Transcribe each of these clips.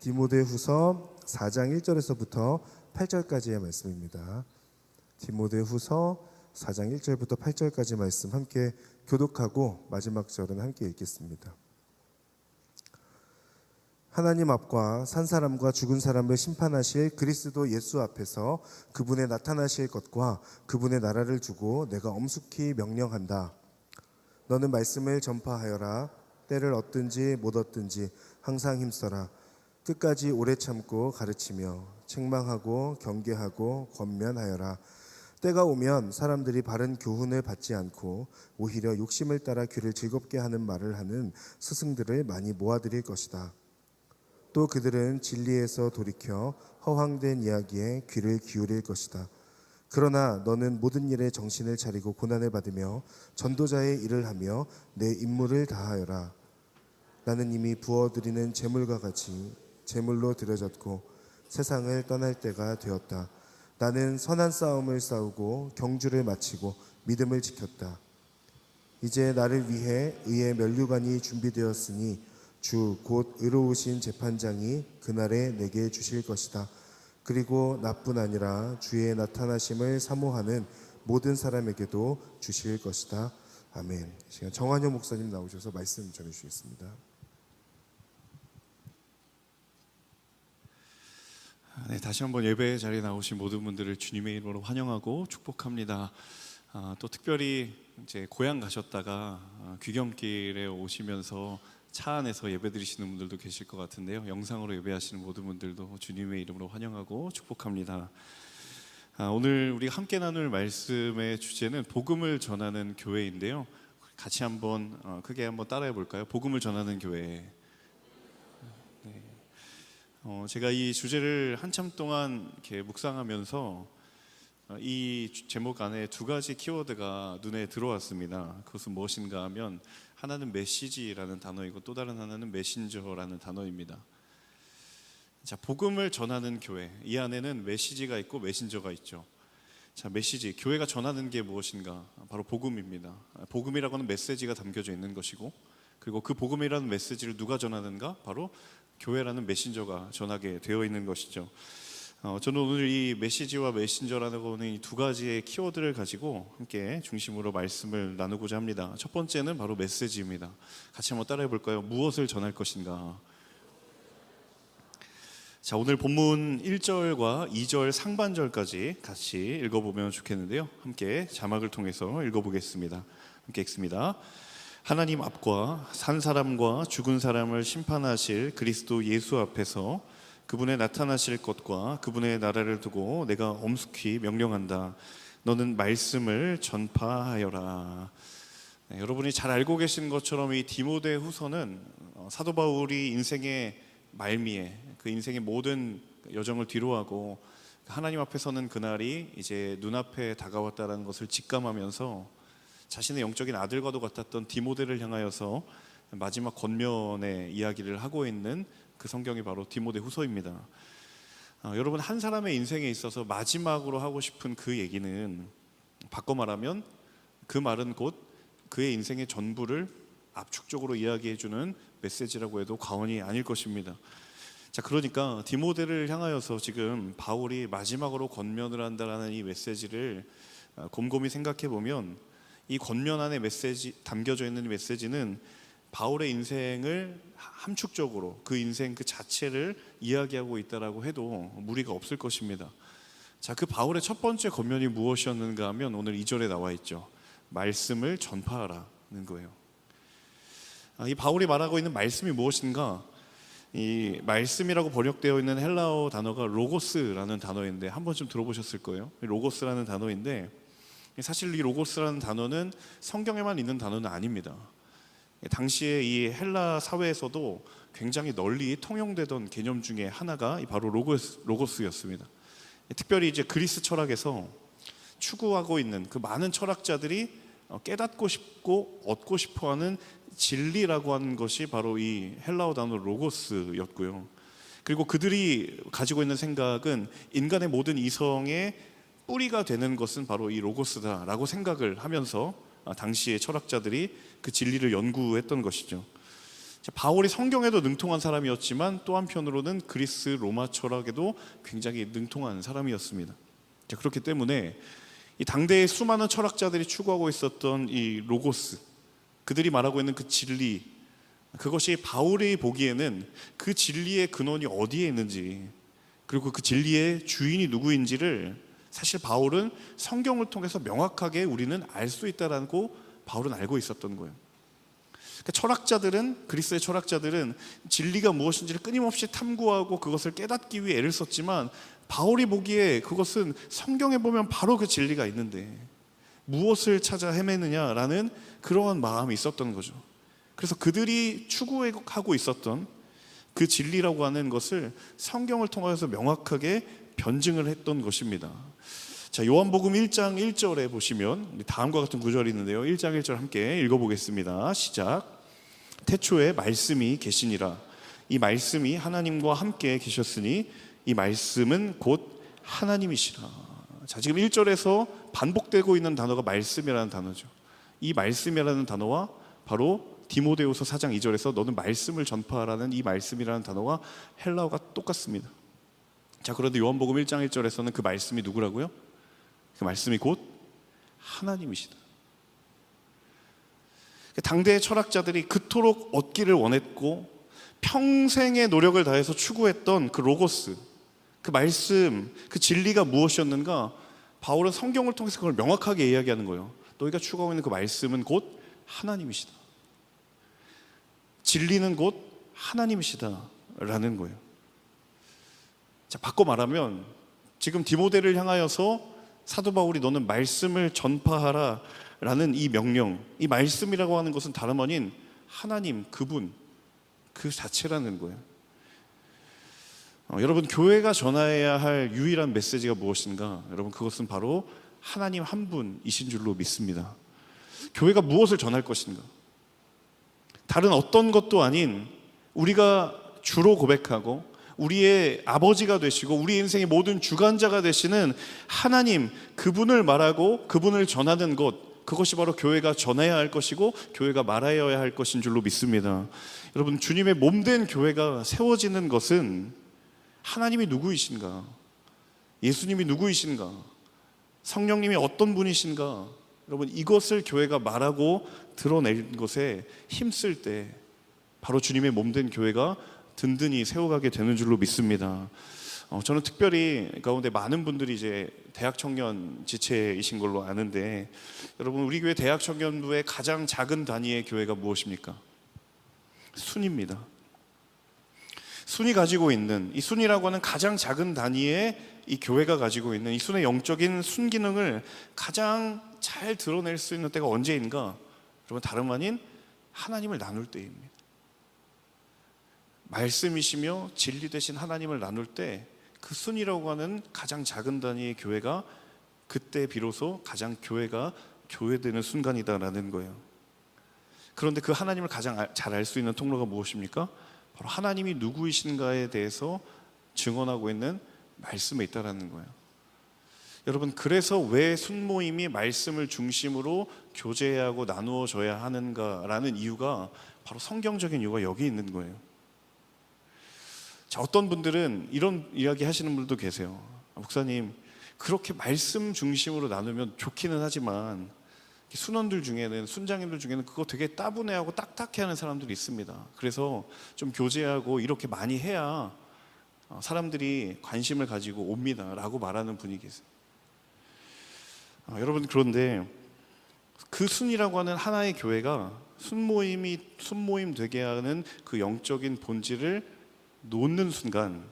디모데후서 4장 1절에서부터 8절까지의 말씀입니다. 디모데후서 4장 1절부터 8절까지 말씀 함께 교독하고 마지막 절은 함께 읽겠습니다. 하나님 앞과 산 사람과 죽은 사람을 심판하실 그리스도 예수 앞에서 그분의 나타나실 것과 그분의 나라를 두고 내가 엄숙히 명령한다. 너는 말씀을 전파하여라. 때를 얻든지 못 얻든지 항상 힘써라. 끝까지 오래 참고 가르치며 책망하고 경계하고 권면하여라. 때가 오면 사람들이 바른 교훈을 받지 않고 오히려 욕심을 따라 귀를 즐겁게 하는 말을 하는 스승들을 많이 모아들일 것이다. 또 그들은 진리에서 돌이켜 허황된 이야기에 귀를 기울일 것이다. 그러나 너는 모든 일에 정신을 차리고 고난을 받으며 전도자의 일을 하며 내 임무를 다하여라. 나는 이미 부어드리는 제물과 같이 제물로 드려졌고 세상을 떠날 때가 되었다. 나는 선한 싸움을 싸우고 경주를 마치고 믿음을 지켰다. 이제 나를 위해 의의 면류관이 준비되었으니 주 곧 의로우신 재판장이 그날에 내게 주실 것이다. 그리고 나뿐 아니라 주의 나타나심을 사모하는 모든 사람에게도 주실 것이다. 아멘. 이 시간 정한효 목사님 나오셔서 말씀 전해주시겠습니다. 네, 다시 한번 예배 자리에 나오신 모든 분들을 주님의 이름으로 환영하고 축복합니다. 또 특별히 이제 고향 가셨다가 귀경길에 오시면서 차 안에서 예배 드리시는 분들도 계실 것 같은데요. 영상으로 예배하시는 모든 분들도 주님의 이름으로 환영하고 축복합니다. 오늘 우리가 함께 나눌 말씀의 주제는 복음을 전하는 교회인데요. 같이 한번 크게 한번 따라해 볼까요? 복음을 전하는 교회. 네. 제가 이 주제를 한참 동안 이렇게 묵상하면서 이 제목 안에 두 가지 키워드가 눈에 들어왔습니다. 그것은 무엇인가 하면 하나는 메시지라는 단어이고 또 다른 하나는 메신저라는 단어입니다. 자, 복음을 전하는 교회, 이 안에는 메시지가 있고 메신저가 있죠. 자, 메시지, 교회가 전하는 게 무엇인가? 바로 복음입니다. 복음이라고 하는 메시지가 담겨져 있는 것이고, 그리고 그 복음이라는 메시지를 누가 전하는가? 바로 교회라는 메신저가 전하게 되어 있는 것이죠. 저는 오늘 이 메시지와 메신저라는 이 두 가지의 키워드를 가지고 함께 중심으로 말씀을 나누고자 합니다. 첫 번째는 바로 메시지입니다. 같이 한번 따라해 볼까요? 무엇을 전할 것인가? 자, 오늘 본문 1절과 2절 상반절까지 같이 읽어보면 좋겠는데요. 함께 자막을 통해서 읽어보겠습니다. 함께 읽습니다. 하나님 앞과 산 사람과 죽은 사람을 심판하실 그리스도 예수 앞에서 그분의 나타나실 것과 그분의 나라를 두고 내가 엄숙히 명령한다. 너는 말씀을 전파하여라. 네, 여러분이 잘 알고 계신 것처럼 이 디모데후서는 사도 바울이 인생의 말미에 그 인생의 모든 여정을 뒤로하고 하나님 앞에 서는 그날이 이제 눈앞에 다가왔다는 것을 직감하면서 자신의 영적인 아들과도 같았던 디모데를 향하여서 마지막 권면의 이야기를 하고 있는 그 성경이 바로 디모데후서입니다. 여러분, 한 사람의 인생에 있어서 마지막으로 하고 싶은 그 얘기는 바꿔 말하면 그 말은 곧 그의 인생의 전부를 압축적으로 이야기해주는 메시지라고 해도 과언이 아닐 것입니다. 자, 그러니까 디모데를 향하여서 지금 바울이 마지막으로 권면을 한다라는 이 메시지를 곰곰이 생각해 보면 이 권면 안에 담겨져 있는 이 메시지는 바울의 인생을 함축적으로 그 인생 그 자체를 이야기하고 있다라고 해도 무리가 없을 것입니다. 자, 그 바울의 첫 번째 권면이 무엇이었는가 하면 오늘 2절에 나와 있죠. 말씀을 전파하라는 거예요. 이 바울이 말하고 있는 말씀이 무엇인가? 이 말씀이라고 번역되어 있는 헬라어 단어가 로고스라는 단어인데 한 번쯤 들어보셨을 거예요. 로고스라는 단어인데 사실 이 로고스라는 단어는 성경에만 있는 단어는 아닙니다. 당시에 이 헬라 사회에서도 굉장히 널리 통용되던 개념 중에 하나가 바로 로고스였습니다. 특별히 이제 그리스 철학에서 추구하고 있는 그 많은 철학자들이 깨닫고 싶고 얻고 싶어하는 진리라고 하는 것이 바로 이 헬라어 단어 로고스였고요. 그리고 그들이 가지고 있는 생각은 인간의 모든 이성의 뿌리가 되는 것은 바로 이 로고스다라고 생각을 하면서 당시의 철학자들이 그 진리를 연구했던 것이죠. 바울이 성경에도 능통한 사람이었지만 또 한편으로는 그리스 로마 철학에도 굉장히 능통한 사람이었습니다. 자, 그렇기 때문에 이 당대의 수많은 철학자들이 추구하고 있었던 이 로고스, 그들이 말하고 있는 그 진리, 그것이 바울이 보기에는 그 진리의 근원이 어디에 있는지, 그리고 그 진리의 주인이 누구인지를 사실 바울은 성경을 통해서 명확하게 우리는 알 수 있다라고 바울은 알고 있었던 거예요. 그러니까 철학자들은, 그리스의 철학자들은 진리가 무엇인지를 끊임없이 탐구하고 그것을 깨닫기 위해 애를 썼지만, 바울이 보기에 그것은 성경에 보면 바로 그 진리가 있는데 무엇을 찾아 헤매느냐라는 그러한 마음이 있었던 거죠. 그래서 그들이 추구하고 있었던 그 진리라고 하는 것을 성경을 통해서 명확하게 변증을 했던 것입니다. 자, 요한복음 1장 1절에 보시면 다음과 같은 구절이 있는데요. 1장 1절 함께 읽어보겠습니다. 시작. 태초에 말씀이 계시니라. 이 말씀이 하나님과 함께 계셨으니 이 말씀은 곧 하나님이시라. 자, 지금 1절에서 반복되고 있는 단어가 말씀이라는 단어죠. 이 말씀이라는 단어와 바로 디모데후서 4장 2절에서 너는 말씀을 전파하라는 이 말씀이라는 단어와 헬라어가 똑같습니다. 자, 그런데 요한복음 1장 1절에서는 그 말씀이 누구라고요? 그 말씀이 곧 하나님이시다. 당대의 철학자들이 그토록 얻기를 원했고 평생의 노력을 다해서 추구했던 그 로고스, 그 말씀, 그 진리가 무엇이었는가? 바울은 성경을 통해서 그걸 명확하게 이야기하는 거예요. 너희가 추구하고 있는 그 말씀은 곧 하나님이시다. 진리는 곧 하나님이시다라는 거예요. 자, 바꿔 말하면 지금 디모데를 향하여서 사도 바울이 너는 말씀을 전파하라 라는 이 명령, 이 말씀이라고 하는 것은 다름 아닌 하나님, 그분 그 자체라는 거예요. 여러분, 교회가 전해야 할 유일한 메시지가 무엇인가? 여러분, 그것은 바로 하나님 한 분이신 줄로 믿습니다. 교회가 무엇을 전할 것인가? 다른 어떤 것도 아닌 우리가 주로 고백하고 우리의 아버지가 되시고 우리 인생의 모든 주관자가 되시는 하나님, 그분을 말하고 그분을 전하는 것, 그것이 바로 교회가 전해야 할 것이고 교회가 말하여야 할 것인 줄로 믿습니다. 여러분, 주님의 몸된 교회가 세워지는 것은 하나님이 누구이신가? 예수님이 누구이신가? 성령님이 어떤 분이신가? 여러분, 이것을 교회가 말하고 드러낼 것에 힘쓸 때 바로 주님의 몸된 교회가 든든히 세워가게 되는 줄로 믿습니다. 저는 특별히 가운데 많은 분들이 이제 대학 청년 지체이신 걸로 아는데, 여러분, 우리 교회 대학 청년부의 가장 작은 단위의 교회가 무엇입니까? 순입니다. 순이 가지고 있는, 이 순이라고 하는 가장 작은 단위의 이 교회가 가지고 있는 이 순의 영적인 순기능을 가장 잘 드러낼 수 있는 때가 언제인가? 여러분, 다름 아닌 하나님을 나눌 때입니다. 말씀이시며 진리 되신 하나님을 나눌 때 그 순이라고 하는 가장 작은 단위의 교회가 그때 비로소 가장 교회가 교회되는 순간이다라는 거예요. 그런데 그 하나님을 가장 잘 알 수 있는 통로가 무엇입니까? 바로 하나님이 누구이신가에 대해서 증언하고 있는 말씀에 있다라는 거예요. 여러분, 그래서 왜 순모임이 말씀을 중심으로 교제해야 하고 나누어져야 하는가라는 이유가 바로 성경적인 이유가 여기 있는 거예요. 자, 어떤 분들은 이런 이야기 하시는 분들도 계세요. 목사님, 그렇게 말씀 중심으로 나누면 좋기는 하지만 순원들 중에는, 순장님들 중에는 그거 되게 따분해하고 딱딱해하는 사람들이 있습니다. 그래서 좀 교제하고 이렇게 많이 해야 사람들이 관심을 가지고 옵니다 라고 말하는 분이 계세요. 여러분, 그런데 그 순이라고 하는 하나의 교회가 순모임 되게 하는 그 영적인 본질을 놓는 순간,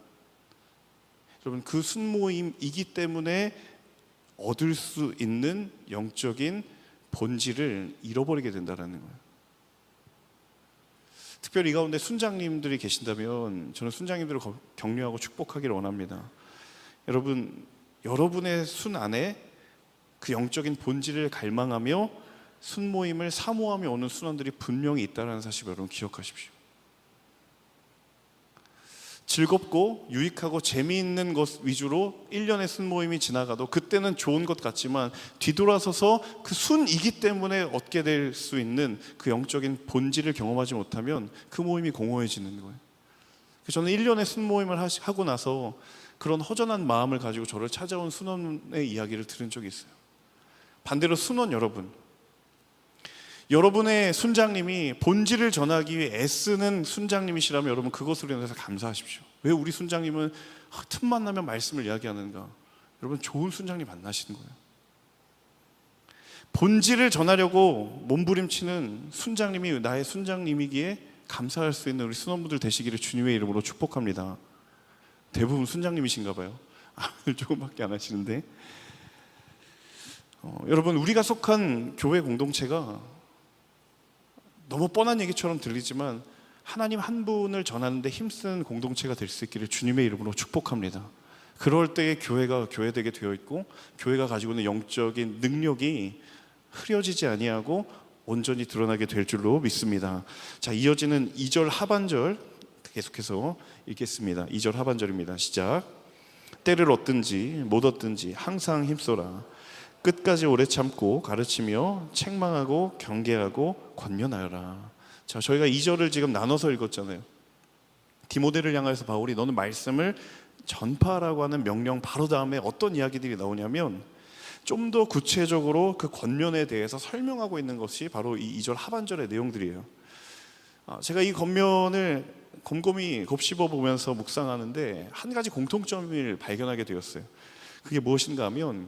여러분, 그 순모임이기 때문에 얻을 수 있는 영적인 본질을 잃어버리게 된다는 거예요. 특별히 이 가운데 순장님들이 계신다면 저는 순장님들을 격려하고 축복하기를 원합니다. 여러분, 여러분의 순 안에 그 영적인 본질을 갈망하며 순모임을 사모하며 오는 순원들이 분명히 있다는 사실을 여러분 기억하십시오. 즐겁고 유익하고 재미있는 것 위주로 1년의 순모임이 지나가도 그때는 좋은 것 같지만 뒤돌아서서 그 순이기 때문에 얻게 될 수 있는 그 영적인 본질을 경험하지 못하면 그 모임이 공허해지는 거예요. 그래서 저는 1년의 순모임을 하고 나서 그런 허전한 마음을 가지고 저를 찾아온 순원의 이야기를 들은 적이 있어요. 반대로 순원 여러분의 순장님이 본질을 전하기 위해 애쓰는 순장님이시라면 여러분 그것으로 인해서 감사하십시오. 왜 우리 순장님은 틈만 나면 말씀을 이야기하는가? 여러분 좋은 순장님 만나시는 거예요. 본질을 전하려고 몸부림치는 순장님이 나의 순장님이기에 감사할 수 있는 우리 순원분들 되시기를 주님의 이름으로 축복합니다. 대부분 순장님이신가 봐요. 조금밖에 안 하시는데 여러분 우리가 속한 교회 공동체가 너무 뻔한 얘기처럼 들리지만 하나님 한 분을 전하는데 힘쓰는 공동체가 될 수 있기를 주님의 이름으로 축복합니다. 그럴 때에 교회가 교회되게 되어 있고 교회가 가지고 있는 영적인 능력이 흐려지지 아니하고 온전히 드러나게 될 줄로 믿습니다. 자, 이어지는 2절 하반절 계속해서 읽겠습니다. 2절 하반절입니다. 시작. 때를 얻든지 못 얻든지 항상 힘써라. 끝까지 오래 참고 가르치며 책망하고 경계하고 권면하여라. 자, 저희가 2절을 지금 나눠서 읽었잖아요. 디모데를 향해서 바울이 너는 말씀을 전파하라고 하는 명령 바로 다음에 어떤 이야기들이 나오냐면 좀 더 구체적으로 그 권면에 대해서 설명하고 있는 것이 바로 이 2절 하반절의 내용들이에요. 제가 이 권면을 곰곰이 곱씹어 보면서 묵상하는데 한 가지 공통점을 발견하게 되었어요. 그게 무엇인가 하면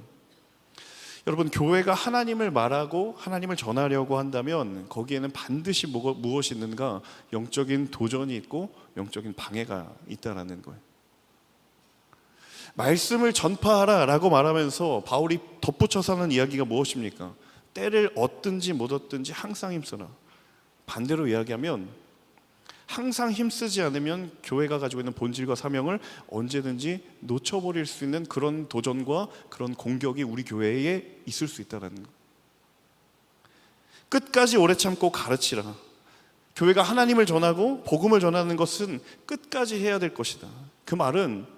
여러분 교회가 하나님을 말하고 하나님을 전하려고 한다면 거기에는 반드시 무엇이 있는가? 영적인 도전이 있고 영적인 방해가 있다라는 거예요. 말씀을 전파하라 라고 말하면서 바울이 덧붙여서 하는 이야기가 무엇입니까? 때를 얻든지 못 얻든지 항상 힘써라. 반대로 이야기하면 항상 힘쓰지 않으면 교회가 가지고 있는 본질과 사명을 언제든지 놓쳐버릴 수 있는 그런 도전과 그런 공격이 우리 교회에 있을 수 있다는 거예요. 끝까지 오래 참고 가르치라. 교회가 하나님을 전하고 복음을 전하는 것은 끝까지 해야 될 것이다. 그 말은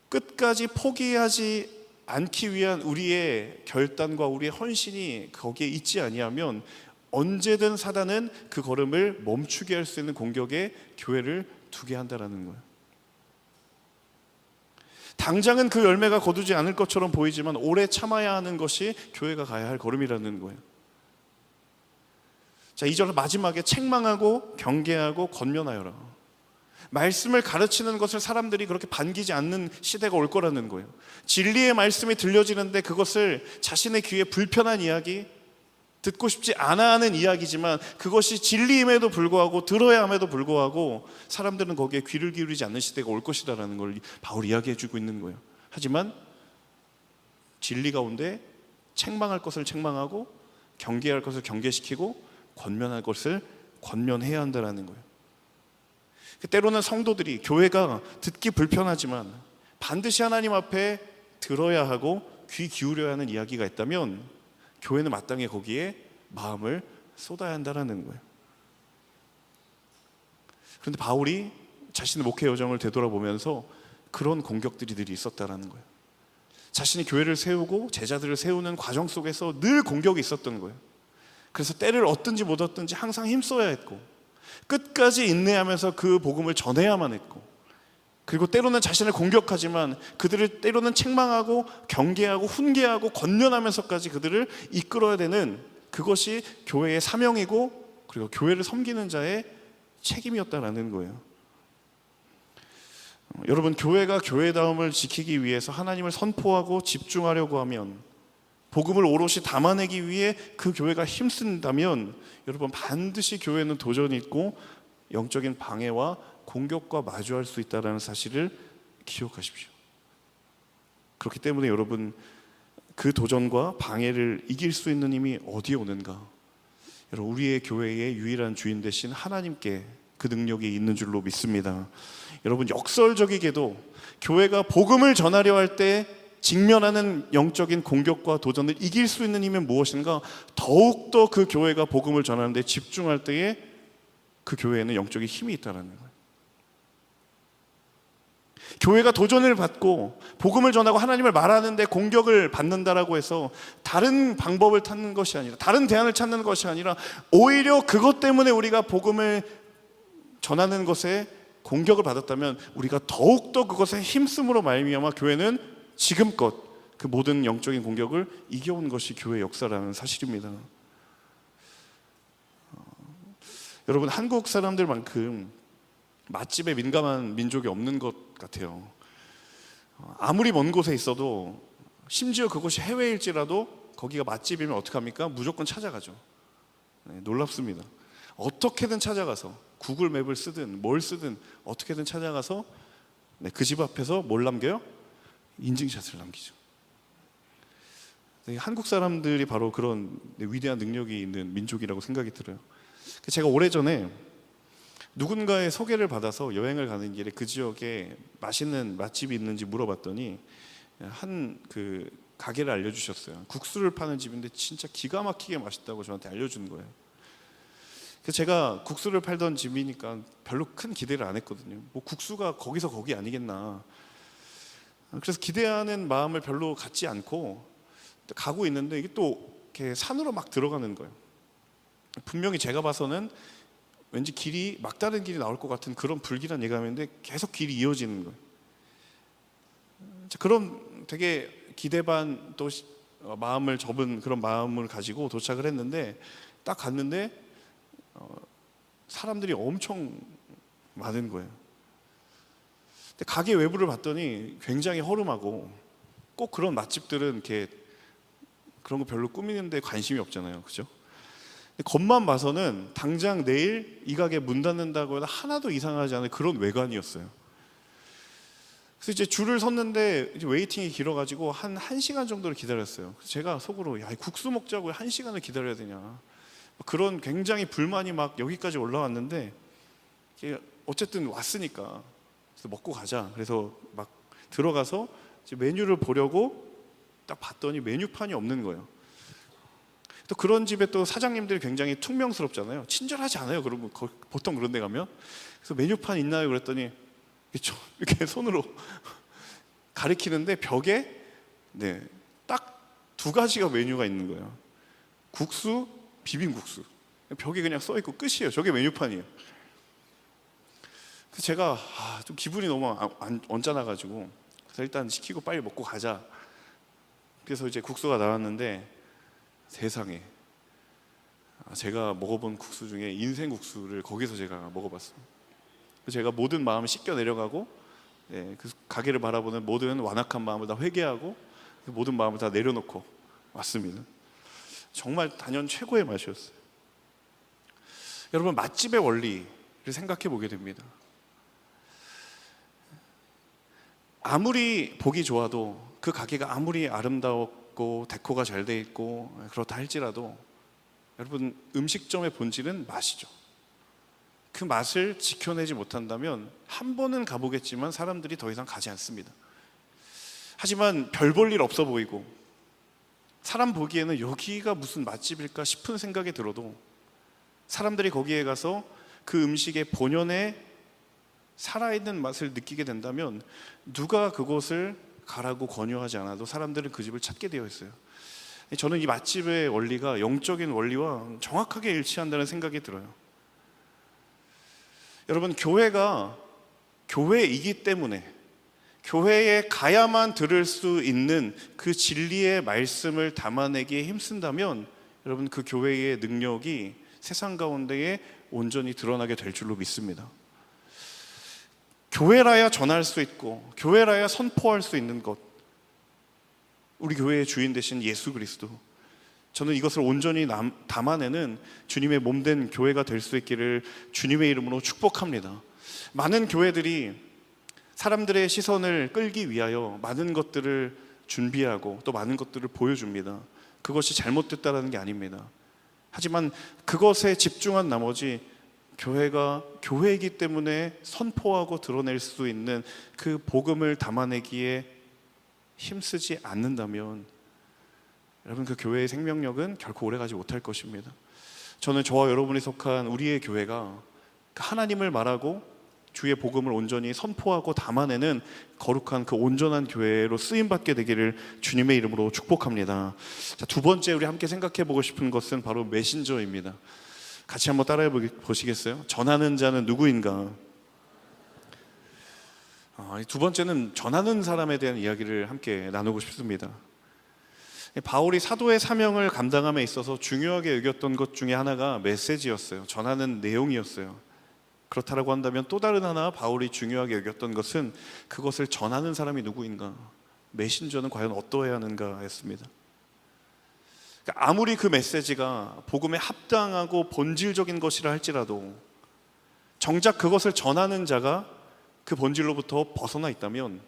끝까지 포기하지 않기 위한 우리의 결단과 우리의 헌신이 거기에 있지 아니하면 언제든 사단은 그 걸음을 멈추게 할 수 있는 공격에 교회를 두게 한다라는 거예요. 당장은 그 열매가 거두지 않을 것처럼 보이지만 오래 참아야 하는 것이 교회가 가야 할 걸음이라는 거예요. 자, 2절 마지막에 책망하고 경계하고 권면하여라. 말씀을 가르치는 것을 사람들이 그렇게 반기지 않는 시대가 올 거라는 거예요. 진리의 말씀이 들려지는데 그것을 자신의 귀에 불편한 이야기, 듣고 싶지 않아 하는 이야기지만 그것이 진리임에도 불구하고 들어야 함에도 불구하고 사람들은 거기에 귀를 기울이지 않는 시대가 올 것이라는 걸 바울이 이야기해 주고 있는 거예요. 하지만 진리 가운데 책망할 것을 책망하고 경계할 것을 경계시키고 권면할 것을 권면해야 한다는 거예요. 때로는 성도들이 교회가 듣기 불편하지만 반드시 하나님 앞에 들어야 하고 귀 기울여야 하는 이야기가 있다면 교회는 마땅히 거기에 마음을 쏟아야 한다는 거예요. 그런데 바울이 자신의 목회 여정을 되돌아보면서 그런 공격들이 늘 있었다는 거예요. 자신이 교회를 세우고 제자들을 세우는 과정 속에서 늘 공격이 있었던 거예요. 그래서 때를 얻든지 못 얻든지 항상 힘써야 했고 끝까지 인내하면서 그 복음을 전해야만 했고 그리고 때로는 자신을 공격하지만 그들을 때로는 책망하고 경계하고 훈계하고 권면하면서까지 그들을 이끌어야 되는 그것이 교회의 사명이고 그리고 교회를 섬기는 자의 책임이었다라는 거예요. 여러분 교회가 교회다움을 지키기 위해서 하나님을 선포하고 집중하려고 하면 복음을 오롯이 담아내기 위해 그 교회가 힘쓴다면 여러분 반드시 교회는 도전이 있고 영적인 방해와 공격과 마주할 수 있다는 사실을 기억하십시오. 그렇기 때문에 여러분 그 도전과 방해를 이길 수 있는 힘이 어디에 오는가? 여러분 우리의 교회의 유일한 주인 되신 하나님께 그 능력이 있는 줄로 믿습니다. 여러분 역설적이게도 교회가 복음을 전하려 할 때 직면하는 영적인 공격과 도전을 이길 수 있는 힘은 무엇인가? 더욱더 그 교회가 복음을 전하는 데 집중할 때에 그 교회에는 영적인 힘이 있다는 거예요. 교회가 도전을 받고 복음을 전하고 하나님을 말하는데 공격을 받는다라고 해서 다른 방법을 찾는 것이 아니라, 다른 대안을 찾는 것이 아니라 오히려 그것 때문에 우리가 복음을 전하는 것에 공격을 받았다면 우리가 더욱더 그것에 힘쓰므로 말미암아 교회는 지금껏 그 모든 영적인 공격을 이겨온 것이 교회의 역사라는 사실입니다. 여러분, 한국 사람들만큼 맛집에 민감한 민족이 없는 것 같아요. 아무리 먼 곳에 있어도, 심지어 그곳이 해외일지라도 거기가 맛집이면 어떡합니까? 무조건 찾아가죠. 네, 놀랍습니다. 어떻게든 찾아가서 구글 맵을 쓰든 뭘 쓰든 어떻게든 찾아가서 그 집 앞에서 뭘 남겨요? 인증샷을 남기죠. 네, 한국 사람들이 바로 그런 위대한 능력이 있는 민족이라고 생각이 들어요. 제가 오래전에 누군가의 소개를 받아서 여행을 가는 길에 그 지역에 맛있는 맛집이 있는지 물어봤더니 한 그 가게를 알려주셨어요. 국수를 파는 집인데 진짜 기가 막히게 맛있다고 저한테 알려준 거예요. 그래서 제가 국수를 팔던 집이니까 별로 큰 기대를 안 했거든요. 뭐 국수가 거기서 거기 아니겠나. 그래서 기대하는 마음을 별로 갖지 않고 가고 있는데 이게 또 이렇게 산으로 막 들어가는 거예요. 분명히 제가 봐서는 왠지 길이 막다른 길이 나올 것 같은 그런 불길한 예감인데 계속 길이 이어지는 거예요. 그런 되게 기대 반 또 마음을 접은 그런 마음을 가지고 도착을 했는데 딱 갔는데 사람들이 엄청 많은 거예요. 근데 가게 외부를 봤더니 굉장히 허름하고, 꼭 그런 맛집들은 이렇게 그런 거 별로 꾸미는데 관심이 없잖아요, 그죠? 겉만 봐서는 당장 내일 이 가게 문 닫는다고 해도 하나도 이상하지 않은 그런 외관이었어요. 그래서 이제 줄을 섰는데 이제 웨이팅이 길어가지고 한 1시간 정도를 기다렸어요. 그래서 제가 속으로 야, 국수 먹자고 1시간을 기다려야 되냐, 그런 굉장히 불만이 막 여기까지 올라왔는데 어쨌든 왔으니까 그래서 먹고 가자. 그래서 막 들어가서 이제 메뉴를 보려고 딱 봤더니 메뉴판이 없는 거예요. 또 그런 집에 또 사장님들이 굉장히 퉁명스럽잖아요. 친절하지 않아요. 그러면 보통 그런 데 가면. 그래서 메뉴판 있나요? 그랬더니 이렇게 손으로 가리키는데 벽에 딱 2가지가 메뉴가 있는 거예요. 국수, 비빔국수. 벽에 그냥 써 있고 끝이에요. 저게 메뉴판이에요. 그래서 제가 좀 기분이 너무 언짢아가지고 그래서 일단 시키고 빨리 먹고 가자. 그래서 이제 국수가 나왔는데 세상에, 제가 먹어본 국수 중에 인생 국수를 거기서 제가 먹어봤어요. 제가 모든 마음을 씻겨 내려가고 그 가게를 바라보는 모든 완악한 마음을 다 회개하고 모든 마음을 다 내려놓고 왔습니다. 정말 단연 최고의 맛이었어요. 여러분, 맛집의 원리를 생각해 보게 됩니다. 아무리 보기 좋아도, 그 가게가 아무리 아름다웠고 데코가 잘 돼 있고 그렇다 할지라도 여러분, 음식점의 본질은 맛이죠. 그 맛을 지켜내지 못한다면 한 번은 가보겠지만 사람들이 더 이상 가지 않습니다. 하지만 별 볼 일 없어 보이고 사람 보기에는 여기가 무슨 맛집일까 싶은 생각이 들어도 사람들이 거기에 가서 그 음식의 본연의 살아있는 맛을 느끼게 된다면 누가 그곳을 가라고 권유하지 않아도 사람들은 그 집을 찾게 되어 있어요. 저는 이 맛집의 원리가 영적인 원리와 정확하게 일치한다는 생각이 들어요. 여러분, 교회가 교회이기 때문에 교회에 가야만 들을 수 있는 그 진리의 말씀을 담아내기에 힘쓴다면 여러분, 그 교회의 능력이 세상 가운데에 온전히 드러나게 될 줄로 믿습니다. 교회라야 전할 수 있고 교회라야 선포할 수 있는 것, 우리 교회의 주인 되신 예수 그리스도, 저는 이것을 온전히 담아내는 주님의 몸된 교회가 될 수 있기를 주님의 이름으로 축복합니다. 많은 교회들이 사람들의 시선을 끌기 위하여 많은 것들을 준비하고 또 많은 것들을 보여줍니다. 그것이 잘못됐다는 게 아닙니다. 하지만 그것에 집중한 나머지 교회가 교회이기 때문에 선포하고 드러낼 수 있는 그 복음을 담아내기에 힘쓰지 않는다면 여러분, 그 교회의 생명력은 결코 오래가지 못할 것입니다. 저는 저와 여러분이 속한 우리의 교회가 하나님을 말하고 주의 복음을 온전히 선포하고 담아내는 거룩한 그 온전한 교회로 쓰임받게 되기를 주님의 이름으로 축복합니다. 자, 두 번째 우리 함께 생각해 보고 싶은 것은 바로 메신저입니다. 같이 한번 따라해 보시겠어요? 전하는 자는 누구인가? 두 번째는 전하는 사람에 대한 이야기를 함께 나누고 싶습니다. 바울이 사도의 사명을 감당함에 있어서 중요하게 여겼던 것 중에 하나가 메시지였어요. 전하는 내용이었어요. 그렇다라고 한다면 또 다른 하나 바울이 중요하게 여겼던 것은 그것을 전하는 사람이 누구인가, 메신저는 과연 어떠해야 하는가 했습니다. 그러니까 아무리 그 메시지가 복음에 합당하고 본질적인 것이라 할지라도 정작 그것을 전하는 자가 그 본질로부터 벗어나 있다면,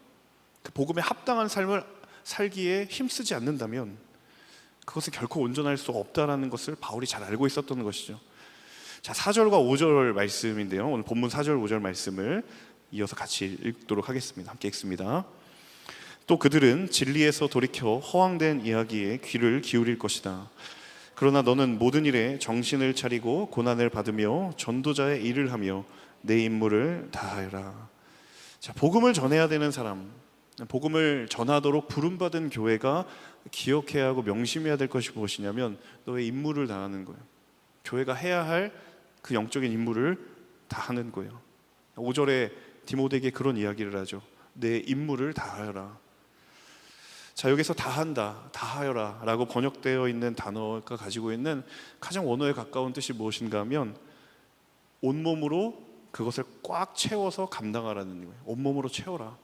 그 복음에 합당한 삶을 살기에 힘쓰지 않는다면 그것은 결코 온전할 수 없다라는 것을 바울이 잘 알고 있었던 것이죠. 자, 4절과 5절 말씀인데요, 오늘 본문 4절 5절 말씀을 이어서 같이 읽도록 하겠습니다. 함께 읽습니다. 또 그들은 진리에서 돌이켜 허황된 이야기에 귀를 기울일 것이다. 그러나 너는 모든 일에 정신을 차리고 고난을 받으며 전도자의 일을 하며 내 임무를 다하여라. 자, 복음을 전해야 되는 사람, 복음을 전하도록 부름받은 교회가 기억해야 하고 명심해야 될 것이 무엇이냐면 너의 임무를 다하는 거예요. 교회가 해야 할 그 영적인 임무를 다하는 거예요. 5절에 디모데에게 그런 이야기를 하죠. 내 임무를 다하여라. 자, 여기서 다한다, 다하여라 라고 번역되어 있는 단어가 가지고 있는 가장 원어에 가까운 뜻이 무엇인가 하면 온몸으로 그것을 꽉 채워서 감당하라는 거예요. 온몸으로 채워라.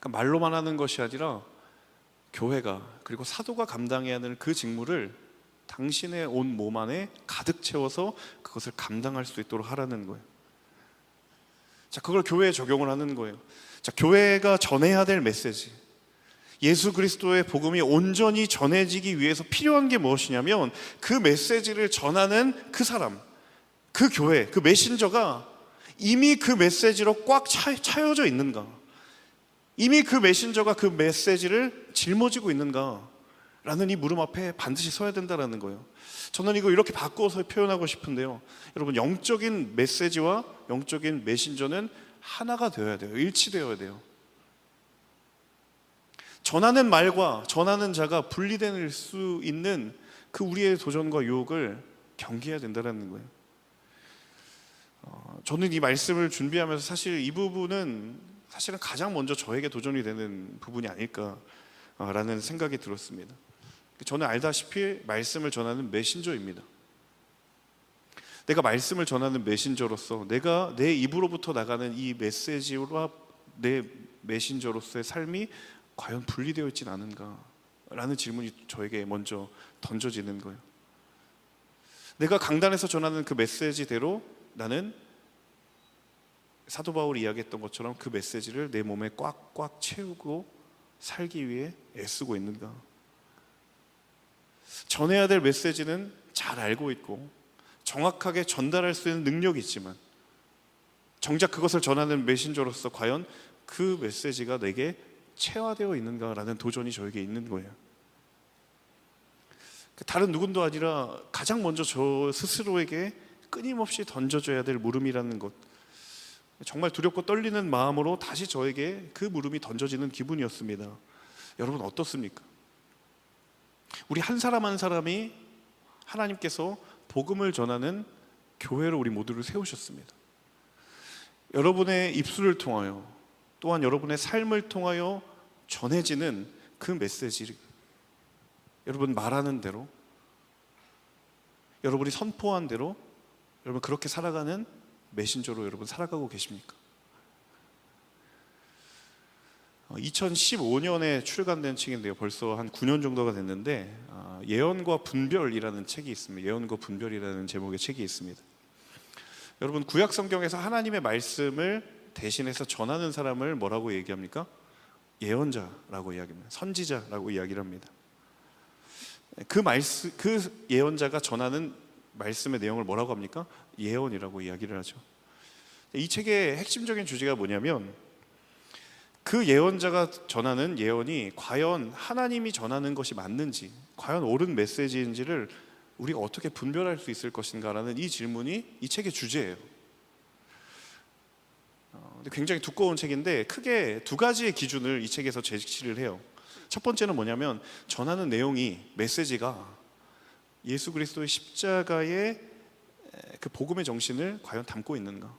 그러니까 말로만 하는 것이 아니라 교회가, 그리고 사도가 감당해야 하는 그 직무를 당신의 온 몸 안에 가득 채워서 그것을 감당할 수 있도록 하라는 거예요. 자, 그걸 교회에 적용을 하는 거예요. 자, 교회가 전해야 될 메시지, 예수 그리스도의 복음이 온전히 전해지기 위해서 필요한 게 무엇이냐면 그 메시지를 전하는 그 사람, 그 교회, 그 메신저가 이미 그 메시지로 꽉 차여져 있는가, 이미 그 메신저가 그 메시지를 짊어지고 있는가 라는 이 물음 앞에 반드시 서야 된다는 거예요. 저는 이거 이렇게 바꿔서 표현하고 싶은데요, 여러분, 영적인 메시지와 영적인 메신저는 하나가 되어야 돼요. 일치되어야 돼요. 전하는 말과 전하는 자가 분리될 수 있는 그 우리의 도전과 유혹을 경계해야 된다는 거예요. 저는 이 말씀을 준비하면서 사실 이 부분은 사실은 가장 먼저 저에게 도전이 되는 부분이 아닐까라는 생각이 들었습니다. 저는 알다시피 말씀을 전하는 메신저입니다. 내가 말씀을 전하는 메신저로서 내가 내 입으로부터 나가는 이 메시지와 내 메신저로서의 삶이 과연 분리되어 있진 않은가 라는 질문이 저에게 먼저 던져지는 거예요. 내가 강단에서 전하는 그 메시지대로 나는 사도 바울이 이야기했던 것처럼 그 메시지를 내 몸에 꽉꽉 채우고 살기 위해 애쓰고 있는가. 전해야 될 메시지는 잘 알고 있고 정확하게 전달할 수 있는 능력이 있지만 정작 그것을 전하는 메신저로서 과연 그 메시지가 내게 체화되어 있는가라는 도전이 저에게 있는 거예요. 다른 누군도 아니라 가장 먼저 저 스스로에게 끊임없이 던져줘야 될 물음이라는 것, 정말 두렵고 떨리는 마음으로 다시 저에게 그 물음이 던져지는 기분이었습니다. 여러분 어떻습니까? 우리 한 사람 한 사람이 하나님께서 복음을 전하는 교회로 우리 모두를 세우셨습니다. 여러분의 입술을 통하여 또한 여러분의 삶을 통하여 전해지는 그 메시지를 여러분 말하는 대로, 여러분이 선포한 대로 여러분 그렇게 살아가는 메신저로 여러분 살아가고 계십니까? 2015년에 출간된 책인데요, 벌써 한 9년 정도가 됐는데 예언과 분별이라는 책이 있습니다. 예언과 분별이라는 제목의 책이 있습니다. 여러분, 구약 성경에서 하나님의 말씀을 대신해서 전하는 사람을 뭐라고 얘기합니까? 예언자라고 이야기합니다. 선지자라고 이야기를 합니다. 그 예언자가 전하는 말씀의 내용을 뭐라고 합니까? 예언이라고 이야기를 하죠. 이 책의 핵심적인 주제가 뭐냐면 그 예언자가 전하는 예언이 과연 하나님이 전하는 것이 맞는지, 과연 옳은 메시지인지를 우리가 어떻게 분별할 수 있을 것인가라는 이 질문이 이 책의 주제예요. 근데 굉장히 두꺼운 책인데 크게 두 가지의 기준을 이 책에서 제시를 해요. 첫 번째는 뭐냐면 전하는 내용이, 메시지가 예수 그리스도의 십자가의 그 복음의 정신을 과연 담고 있는가,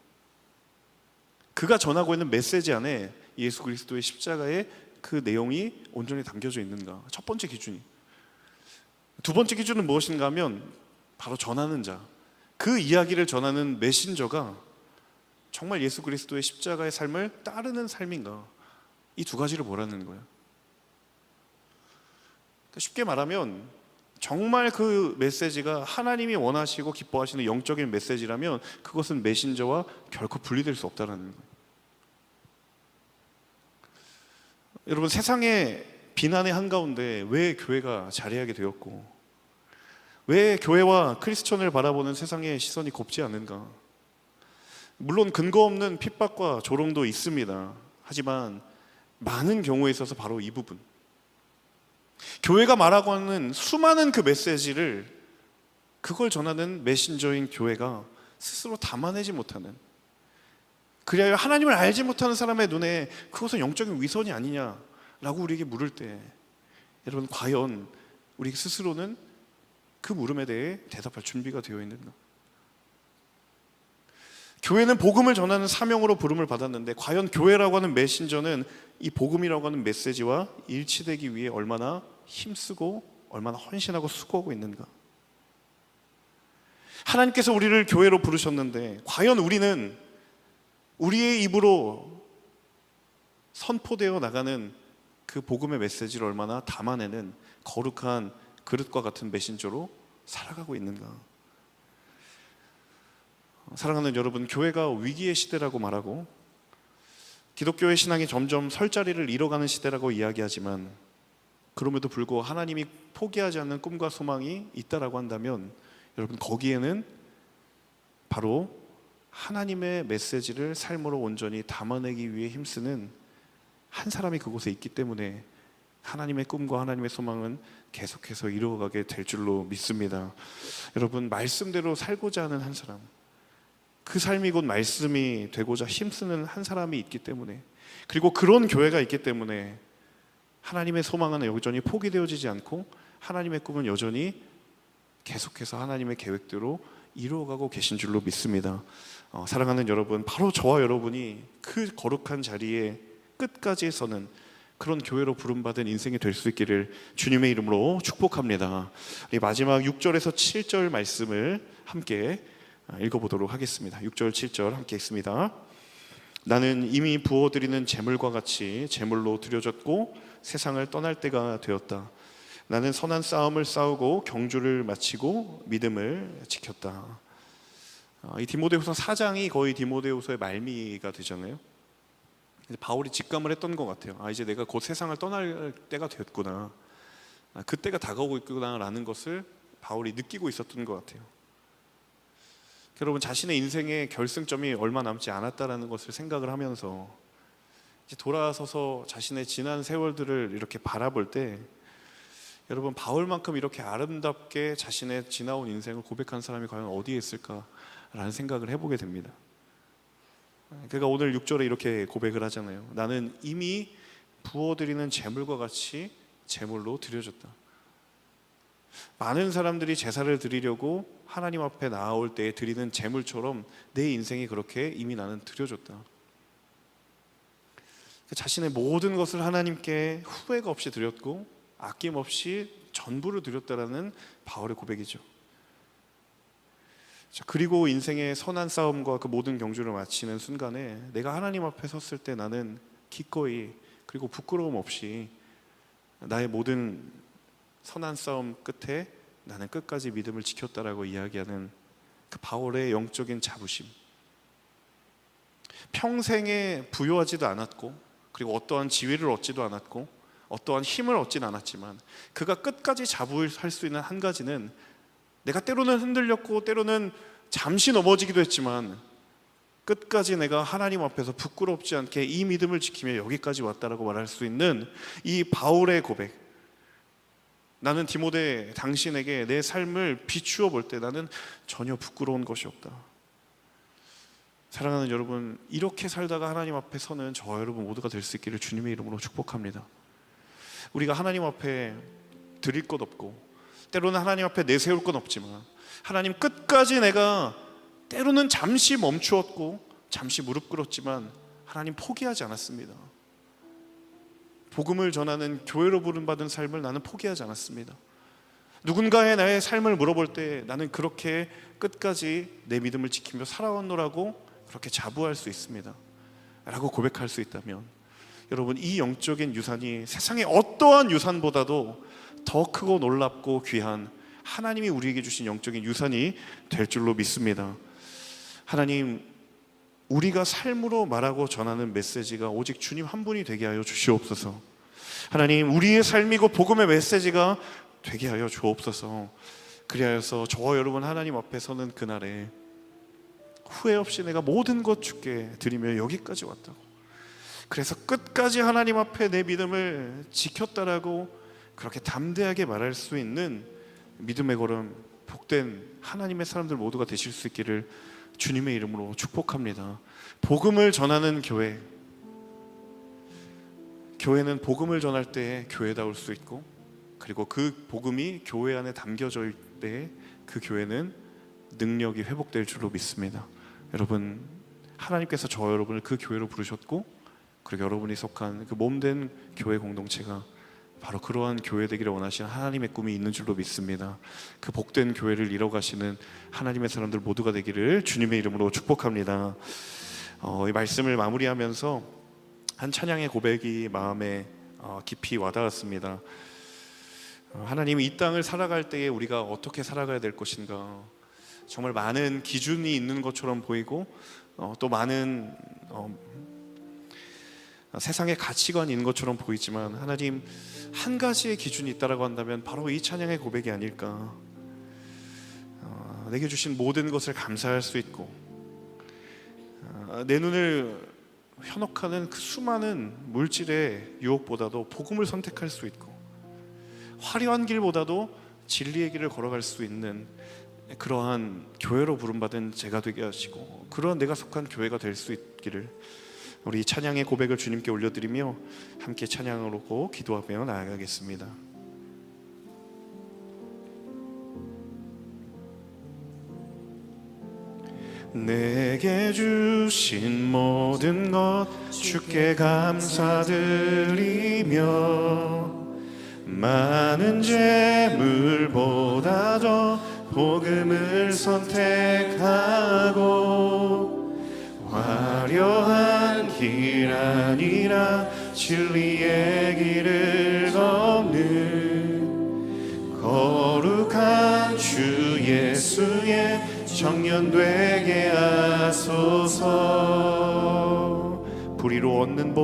그가 전하고 있는 메시지 안에 예수 그리스도의 십자가의 그 내용이 온전히 담겨져 있는가. 첫 번째 기준이. 두 번째 기준은 무엇인가 하면 바로 전하는 자, 그 이야기를 전하는 메신저가 정말 예수 그리스도의 십자가의 삶을 따르는 삶인가. 이 두 가지를 보라는 거예요. 쉽게 말하면 정말 그 메시지가 하나님이 원하시고 기뻐하시는 영적인 메시지라면 그것은 메신저와 결코 분리될 수 없다는 거예요. 여러분, 세상의 비난의 한가운데 왜 교회가 자리하게 되었고, 왜 교회와 크리스천을 바라보는 세상의 시선이 곱지 않은가. 물론 근거 없는 핍박과 조롱도 있습니다. 하지만 많은 경우에 있어서 바로 이 부분, 교회가 말하고 하는 수많은 그 메시지를, 그걸 전하는 메신저인 교회가 스스로 담아내지 못하는, 그리하여 하나님을 알지 못하는 사람의 눈에 그것은 영적인 위선이 아니냐라고 우리에게 물을 때, 여러분, 과연 우리 스스로는 그 물음에 대해 대답할 준비가 되어 있는가? 교회는 복음을 전하는 사명으로 부름을 받았는데 과연 교회라고 하는 메신저는 이 복음이라고 하는 메시지와 일치되기 위해 얼마나 힘쓰고 얼마나 헌신하고 수고하고 있는가? 하나님께서 우리를 교회로 부르셨는데 과연 우리는 우리의 입으로 선포되어 나가는 그 복음의 메시지를 얼마나 담아내는 거룩한 그릇과 같은 메신저로 살아가고 있는가? 사랑하는 여러분, 교회가 위기의 시대라고 말하고 기독교의 신앙이 점점 설 자리를 잃어가는 시대라고 이야기하지만, 그럼에도 불구하고 하나님이 포기하지 않는 꿈과 소망이 있다라고 한다면, 여러분, 거기에는 바로 하나님의 메시지를 삶으로 온전히 담아내기 위해 힘쓰는 한 사람이 그곳에 있기 때문에 하나님의 꿈과 하나님의 소망은 계속해서 이루어가게 될 줄로 믿습니다. 여러분, 말씀대로 살고자 하는 한 사람, 그 삶이 곧 말씀이 되고자 힘쓰는 한 사람이 있기 때문에, 그리고 그런 교회가 있기 때문에 하나님의 소망은 여전히 포기되어지지 않고 하나님의 꿈은 여전히 계속해서 하나님의 계획대로 이루어가고 계신 줄로 믿습니다. 사랑하는 여러분, 바로 저와 여러분이 그 거룩한 자리에 끝까지 서는 그런 교회로 부름받은 인생이 될 수 있기를 주님의 이름으로 축복합니다. 우리 마지막 6절에서 7절 말씀을 함께 읽어보도록 하겠습니다. 6절 7절 함께 읽습니다. 나는 이미 부어드리는 제물과 같이 제물로 드려졌고 세상을 떠날 때가 되었다. 나는 선한 싸움을 싸우고 경주를 마치고 믿음을 지켰다. 이 디모데후서 4장이 거의 디모데후서의 말미가 되잖아요. 바울이 직감을 했던 것 같아요. 이제 내가 곧 세상을 떠날 때가 됐구나, 그때가 다가오고 있구나라는 것을 바울이 느끼고 있었던 것 같아요. 여러분, 자신의 인생의 결승점이 얼마 남지 않았다라는 것을 생각을 하면서 이제 돌아서서 자신의 지난 세월들을 이렇게 바라볼 때, 여러분, 바울만큼 이렇게 아름답게 자신의 지나온 인생을 고백한 사람이 과연 어디에 있을까라는 생각을 해보게 됩니다. 그가 오늘 6절에 이렇게 고백을 하잖아요. 나는 이미 부어드리는 제물과 같이 제물로 드려졌다. 많은 사람들이 제사를 드리려고 하나님 앞에 나아올 때 드리는 제물처럼 내 인생이 그렇게 이미 나는 드려졌다. 자신의 모든 것을 하나님께 후회가 없이 드렸고 아낌없이 전부를 드렸다라는 바울의 고백이죠. 그리고 인생의 선한 싸움과 그 모든 경주를 마치는 순간에 내가 하나님 앞에 섰을 때 나는 기꺼이 그리고 부끄러움 없이 나의 모든 선한 싸움 끝에 나는 끝까지 믿음을 지켰다라고 이야기하는 그 바울의 영적인 자부심. 평생에 부유하지도 않았고 그리고 어떠한 지위를 얻지도 않았고 어떠한 힘을 얻진 않았지만 그가 끝까지 자부할 수 있는 한 가지는, 내가 때로는 흔들렸고 때로는 잠시 넘어지기도 했지만 끝까지 내가 하나님 앞에서 부끄럽지 않게 이 믿음을 지키며 여기까지 왔다라고 말할 수 있는 이 바울의 고백. 나는 디모데 당신에게 내 삶을 비추어 볼 때 나는 전혀 부끄러운 것이 없다. 사랑하는 여러분, 이렇게 살다가 하나님 앞에 서는 저와 여러분 모두가 될 수 있기를 주님의 이름으로 축복합니다. 우리가 하나님 앞에 드릴 것 없고 때로는 하나님 앞에 내세울 건 없지만 하나님 끝까지 내가 때로는 잠시 멈추었고 잠시 무릎 꿇었지만 하나님 포기하지 않았습니다. 복음을 전하는 교회로 부름받은 삶을 나는 포기하지 않았습니다. 누군가의 나의 삶을 물어볼 때 나는 그렇게 끝까지 내 믿음을 지키며 살아왔노라고 그렇게 자부할 수 있습니다 라고 고백할 수 있다면, 여러분, 이 영적인 유산이 세상의 어떠한 유산보다도 더 크고 놀랍고 귀한 하나님이 우리에게 주신 영적인 유산이 될 줄로 믿습니다. 하나님, 우리가 삶으로 말하고 전하는 메시지가 오직 주님 한 분이 되게 하여 주시옵소서. 하나님, 우리의 삶이고 복음의 메시지가 되게 하여 주옵소서. 그리하여서 저와 여러분 하나님 앞에 서는 그날에 후회 없이 내가 모든 것 주께 드리며 여기까지 왔다고, 그래서 끝까지 하나님 앞에 내 믿음을 지켰다라고 그렇게 담대하게 말할 수 있는 믿음의 걸음, 복된 하나님의 사람들 모두가 되실 수 있기를 주님의 이름으로 축복합니다. 복음을 전하는 교회, 교회는 복음을 전할 때 교회다울 수 있고, 그리고 그 복음이 교회 안에 담겨져 있을 때 그 교회는 능력이 회복될 줄로 믿습니다. 여러분, 하나님께서 저 여러분을 그 교회로 부르셨고, 그리고 여러분이 속한 그 몸된 교회 공동체가 바로 그러한 교회 되기를 원하시는 하나님의 꿈이 있는 줄로 믿습니다. 그 복된 교회를 이뤄가시는 하나님의 사람들 모두가 되기를 주님의 이름으로 축복합니다. 이 말씀을 마무리하면서 한 찬양의 고백이 마음에 깊이 와닿았습니다. 하나님이 이 땅을 살아갈 때에 우리가 어떻게 살아가야 될 것인가, 정말 많은 기준이 있는 것처럼 보이고 또 많은 세상의 가치관이 있는 것처럼 보이지만, 하나님, 한 가지의 기준이 있다라고 한다면 바로 이 찬양의 고백이 아닐까. 내게 주신 모든 것을 감사할 수 있고, 내 눈을 현혹하는 그 수많은 물질의 유혹보다도 복음을 선택할 수 있고, 화려한 길보다도 진리의 길을 걸어갈 수 있는 그러한 교회로 부름받은 제가 되게 하시고, 그러한 내가 속한 교회가 될 수 있기를 우리 찬양의 고백을 주님께 올려드리며 함께 찬양으로 기도하며 나아가겠습니다. 내게 주신 모든 것 주께 감사드리며, 많은 재물보다도 복음을 선택하고, 화려한 길 아니라 진리의 길을 걷는 거룩한 주 예수의 청년 되게 하소서. 불의로 얻는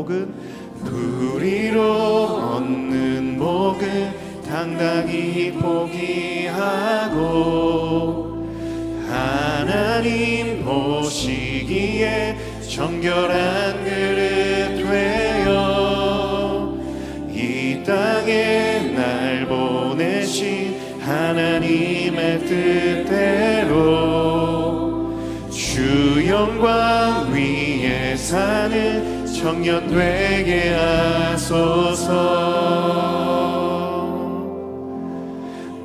복은 당당히 포기하고, 하나님 보시기에 정결한 그릇 되어 이 땅에 날 보내신 하나님의 뜻대로 주 영광 위에 사는 청년 되게 하소서.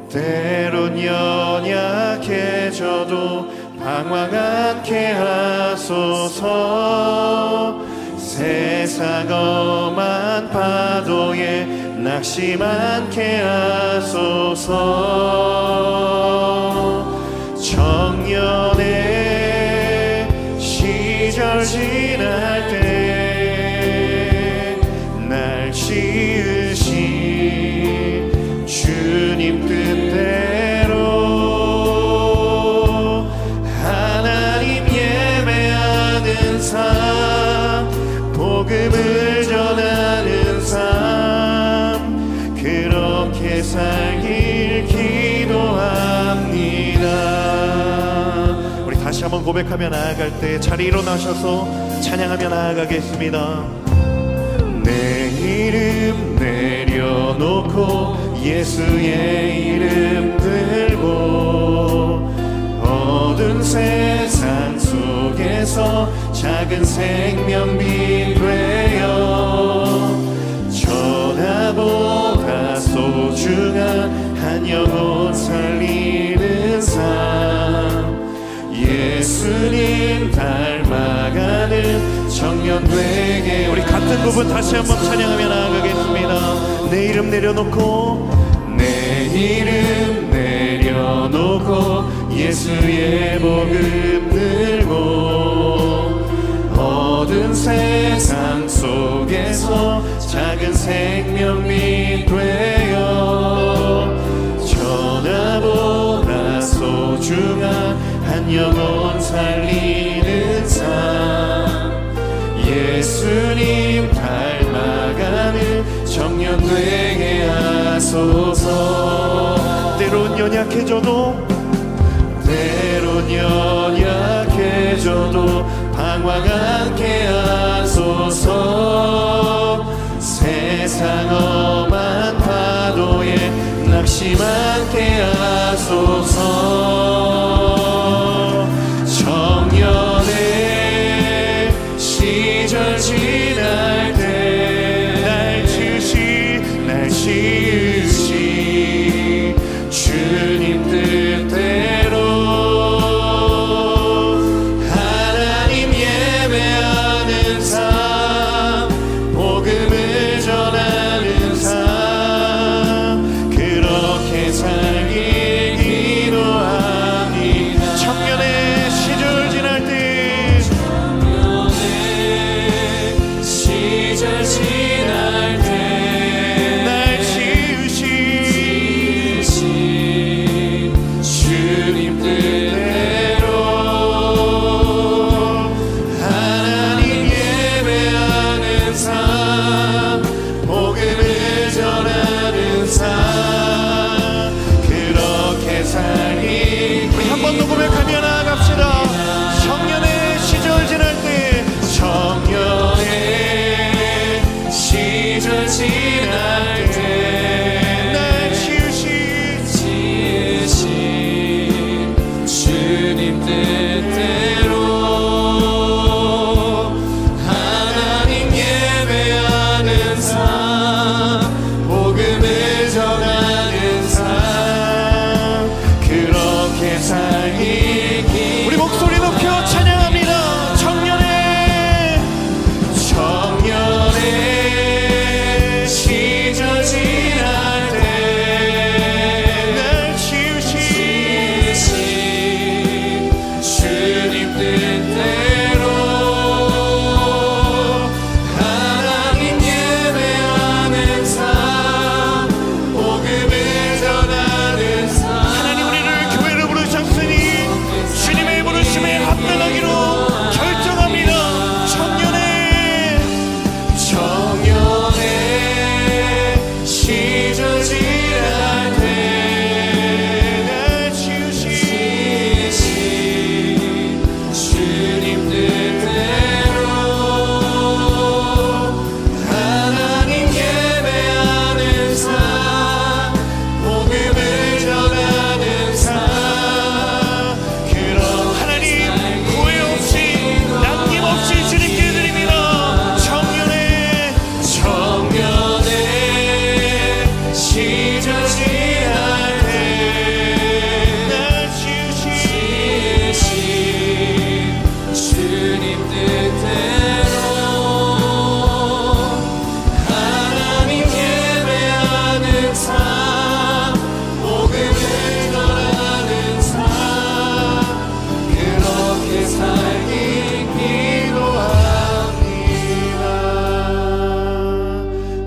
때론 연약해져도 방황 않게 하소서. 세상 험한 파도에 낙심 않게 하소서. 청년의 시절 지날 때 날 지으신 주님 뜻대로 하나님 예배하는 삶, 복음을 전하는 삶, 그렇게 살길 기도합니다. 우리 다시 한번 고백하며 나아갈 때 자리 일어나셔서 찬양하며 나아가겠습니다. 내 이름 내려놓고 예수의 이름 들고 어두운 세상 속 속에서 작은 생명비 되어 천하보다 소중한 한 영혼 살리는 삶 예수님 닮아가는 청년 되게 우리 같은 부분 다시 한번 찬양하며 나아가겠습니다. 내 이름 내려놓고 내 이름 내려놓고 예수의 복음 들고 어두운 세상 속에서 작은 생명이 되어 천하보다 소중한 한 영혼 살리는 삶 예수님 닮아가는 청년 되게 하소서. 때론 연약해져도 방황 않게 하소서. 세상 험한 파도에 낙심 않게 하소서. 청년의 시절 지날 때 날 지으시 주님 뜻대로 하나님 예배하는 삶 복음을 전하는 삶 그렇게 살기 기도합니다. 청년의 시절 지날 때 시절 지날 때 날 지으신 주님 뜻대로 하나님 예배하는 삶 복음을 전하는 삶 그렇게 살기 우리 한 번 더 고백하며 나아갑시다. 청년의 시절 지날 때 청년의 시절 지날 때 날 지으신 주님 뜻대로 하나님 예배하는 삶 복음을 전하는 삶 그렇게 살기 우리 목소리 높여 찬양합니다. 청년의 시절 지날 때 날 지으신 주님 뜻대로 하나님 예배하는 삶 복음을 전하는 삶 하나님 우리를 교회로 부르셨으니 주님의 부르심에 합당하기로 결정합니다. 청년의 시절 지날 때 날 지으신 주님 뜻대로 하나님 예배하는 삶 복음을 전하는 삶 그런 하나님 후회 없이 남김없이 주님께 드립니다. 청년의 시절 지날 때 날 지으신 주님 뜻대로 하나님 예배하는 삶 복음을 전하는 삶 그렇게 살기 기도합니다.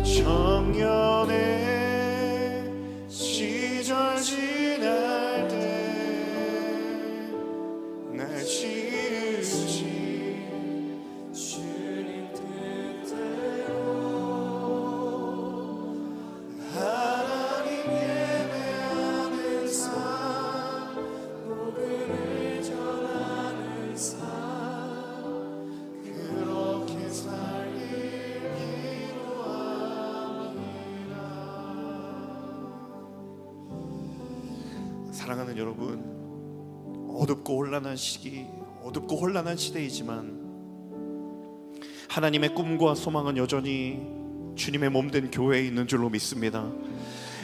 청년의 시절 지날 때 날 지으신 주님 뜻대로 하나님 예배하는 삶 복음을 전하는 삶 그렇게 살기 기도합니다. 사랑하는 여러분, 어둡고 혼란한 시기, 어둡고 혼란한 시대이지만 하나님의 꿈과 소망은 여전히 주님의 몸된 교회에 있는 줄로 믿습니다.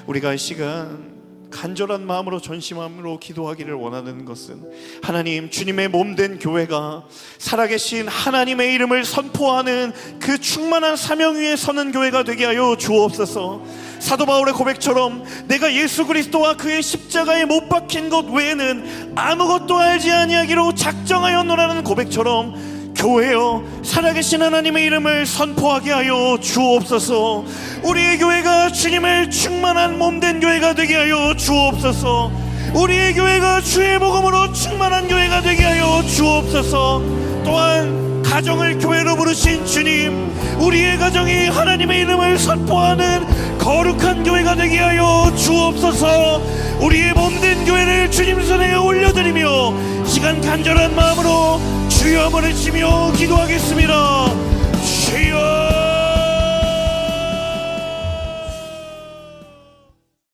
우리가 이 시간 간절한 마음으로 전심함으로 기도하기를 원하는 것은 하나님, 주님의 몸된 교회가 살아계신 하나님의 이름을 선포하는 그 충만한 사명 위에 서는 교회가 되게 하여 주옵소서. 사도 바울의 고백처럼 내가 예수 그리스도와 그의 십자가에 못 박힌 것 외에는 아무것도 알지 아니하기로 작정하였노라는 고백처럼 교회여, 살아계신 하나님의 이름을 선포하게 하여 주옵소서. 우리의 교회가 주님의 충만한 몸된 교회가 되게 하여 주옵소서. 우리의 교회가 주의 복음으로 충만한 교회가 되게 하여 주옵소서. 또한 가정을 교회로 부르신 주님, 우리의 가정이 하나님의 이름을 선포하는 거룩한 교회가 되게 하여 주옵소서. 우리의 몸된 교회를 주님 손에 올려드리며 시간 간절한 마음으로 주여 한번 외치며 기도하겠습니다. 주여.